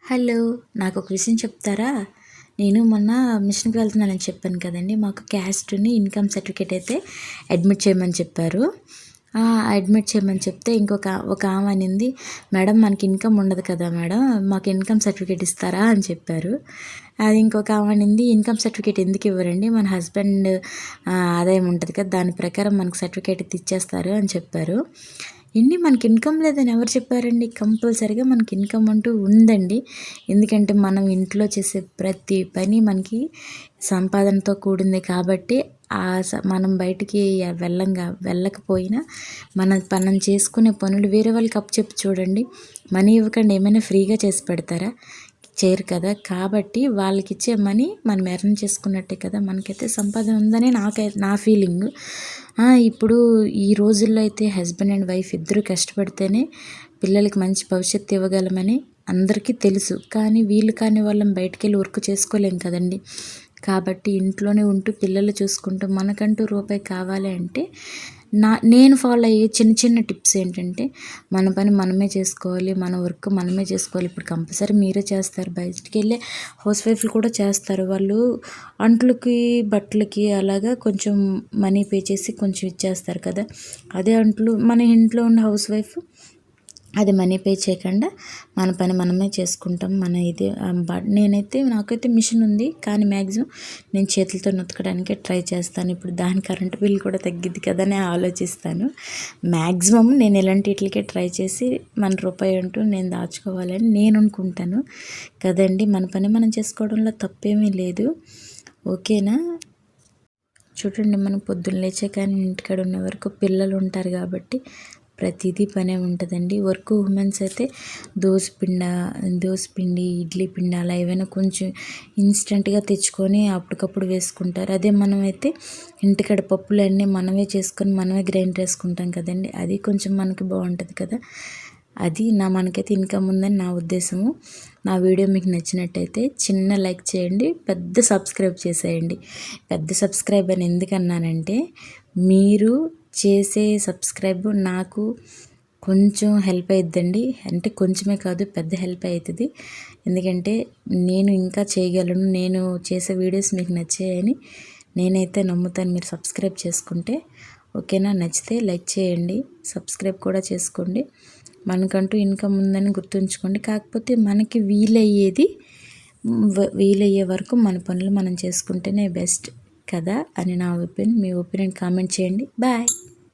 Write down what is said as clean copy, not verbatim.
Hello! నాకొక విషయం చెప్తారా? నేను మొన్న మిషన్‌కి వెళ్తున్నానని చెప్పాను కదండీ! మాకు క్యాస్ట్‌ని ఇన్‌కమ్ సర్టిఫికేట్ అయితే అడ్మిట్ చేయమని చెప్పారు. అడ్మిట్ చేయమని చెప్తే ఒక ఆమె అనింది, "మేడం మనకి ఇన్‌కమ్ ఉండదు కదా మేడం, మాకు ఇన్‌కమ్ సర్టిఫికేట్ ఇస్తారా?" అని చెప్పారు. అది ఇంకొక ఆమె అనింది, "ఇన్‌కమ్ సర్టిఫికేట్ ఎందుకు ఇవ్వరండి? మన హస్బెండ్ ఆదాయం ఉంటది కదా! దాని ప్రకారం మనకు సర్టిఫికేట్ అయితే ఇచ్చేస్తారు" అని చెప్పారు. మనకి ఇన్కమ్ లేదని ఎవరు చెప్పారండి? కంపల్సరీగా మనకి ఇన్కమ్ అంటూ ఉందండి. ఎందుకంటే మనం ఇంట్లో చేసే ప్రతి పని మనకి సంపాదనతో కూడింది కాబట్టి మనం బయటికి వెళ్ళకపోయినా మనం చేసుకునే పనులు వేరే వాళ్ళకి అప్పచెప్పి చూడండి. మనీ ఇవ్వకుండా ఏమైనా ఫ్రీగా చేసి పెడతారా? చేయరు కదా! కాబట్టి వాళ్ళకిచ్చే మనీ మనం ఎర్న్ చేసుకున్నట్టే కదా! మనకైతే సంపాదన ఉందని నా ఫీలింగు. ఇప్పుడు ఈ రోజుల్లో అయితే హస్బెండ్ అండ్ వైఫ్ ఇద్దరు కష్టపడితేనే పిల్లలకి మంచి భవిష్యత్తు ఇవ్వగలమని అందరికీ తెలుసు. కానీ వీళ్ళు కాని వాళ్ళం బయటికెళ్ళి వర్క్ చేసుకోలేం కదండీ! కాబట్టి ఇంట్లోనే ఉంటూ పిల్లలు చూసుకుంటూ మనకంటూ రూపాయి కావాలి అంటే నేను ఫాలో అయ్యే చిన్న చిన్న టిప్స్ ఏంటంటే, మన పని మనమే చేసుకోవాలి, మన వర్క్ మనమే చేసుకోవాలి. ఇప్పుడు కంపల్సరీ మీరే చేస్తారు, బయటికెళ్ళే హౌస్ వైఫ్లు కూడా చేస్తారు. వాళ్ళు అంట్లకి బట్టలకి అలాగా కొంచెం మనీ పే చేసి కొంచెం ఇచ్చేస్తారు కదా! అదే మన ఇంట్లో ఉన్న హౌస్ వైఫ్ అది మనీ పే చేయకుండా మన పని మనమే చేసుకుంటాం. నాకైతే మిషన్ ఉంది, కానీ మ్యాక్సిమం నేను చేతులతో ఉతకడానికే ట్రై చేస్తాను. ఇప్పుడు దాని కరెంట్ బిల్ కూడా తగ్గిద్ది కదా అని ఆలోచిస్తాను. మ్యాక్సిమం నేను ఇలాంటి వీటికే ట్రై చేసి మన రూపాయి అంటూ నేను దాచుకోవాలని నేను అనుకుంటాను కదండి. మన పని మనం చేసుకోవడంలో తప్పేమీ లేదు. ఓకేనా? చూడండి, మనం పొద్దున్న లేచే కానీ ఇంటికాడ ఉన్న వరకు పిల్లలు ఉంటారు కాబట్టి ప్రతిదీ పనే ఉంటుందండి. వర్క్ ఉమెన్స్ అయితే దోసపిండి, ఇడ్లీ పిండి అలా ఏవైనా కొంచెం ఇన్స్టెంట్గా తెచ్చుకొని అప్పటికప్పుడు వేసుకుంటారు. అదే మనమైతే ఇంటికాడ పప్పులన్నీ మనమే చేసుకొని మనమే గ్రైండ్ చేసుకుంటాం కదండి. అది కొంచెం మనకి బాగుంటుంది కదా. అది మనకైతే ఇన్కమ్ ఉందని నా ఉద్దేశము. నా వీడియో మీకు నచ్చినట్టయితే చిన్న లైక్ చేయండి, పెద్ద సబ్స్క్రైబ్ చేసేయండి. పెద్ద సబ్స్క్రైబ్ అని ఎందుకన్నానంటే, మీరు చేసే సబ్స్క్రైబ్ నాకు కొంచెం హెల్ప్ అవుతుందండి. అంటే కొంచెమే కాదు, పెద్ద హెల్ప్ అవుతుంది. ఎందుకంటే నేను ఇంకా చేయగలను, నేను చేసే వీడియోస్ మీకు నచ్చాయని నేనైతే నమ్ముతాను. మీరు సబ్స్క్రైబ్ చేసుకుంటే ఓకేనా? నచ్చితే లైక్ చేయండి, సబ్స్క్రైబ్ కూడా చేసుకోండి. మనకంటూ ఇన్కమ్ ఉందని గుర్తుంచుకోండి. కాకపోతే మనకి వీలయ్యే వరకు మన పనులు మనం చేసుకుంటేనే బెస్ట్ కదా అని నా ఒపీనియన్. మీ ఒపీనియన్ కామెంట్ చేయండి. బాయ్.